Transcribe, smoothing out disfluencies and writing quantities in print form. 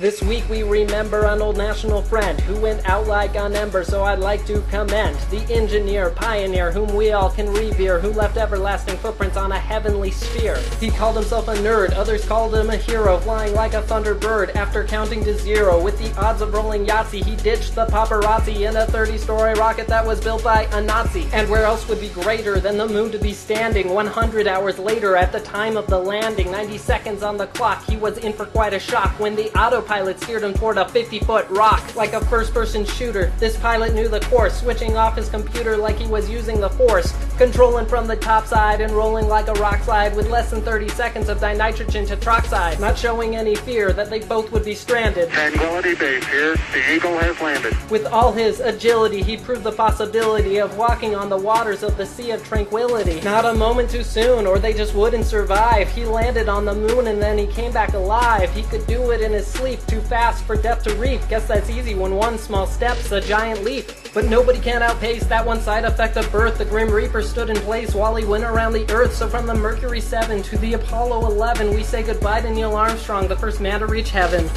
This week we remember an old national friend who went out like an ember, so I'd like to commend the engineer, pioneer, whom we all can revere, who left everlasting footprints on a heavenly sphere. He called himself a nerd, others called him a hero, flying like a thunderbird after counting to zero. With the odds of rolling Yahtzee, he ditched the paparazzi in a 30-story rocket that was built by a Nazi. And where else would be greater than the moon to be standing 100 hours later at the time of the landing? 90 seconds on the clock, he was in for quite a shock when the autopilot steered him toward a 50-foot rock. Like a first-person shooter, this pilot knew the course, switching off his computer like he was using the Force, controlling from the top side and rolling like a rock slide with less than 30 seconds of dinitrogen tetroxide, not showing any fear that they both would be stranded. Tranquility Base here. The Eagle has landed. With all his agility, he proved the possibility of walking on the waters of the Sea of Tranquility. Not a moment too soon, or they just wouldn't survive. He landed on the moon and then he came back alive. He could do it in his sleep, too fast for death to reap. Guess that's easy when one small step's a giant leap. But nobody can outpace that one side effect of birth. The Grim Reaper stood in place while he went around the Earth. So from the Mercury 7 to the Apollo 11, we say goodbye to Neil Armstrong, the first man to reach heaven.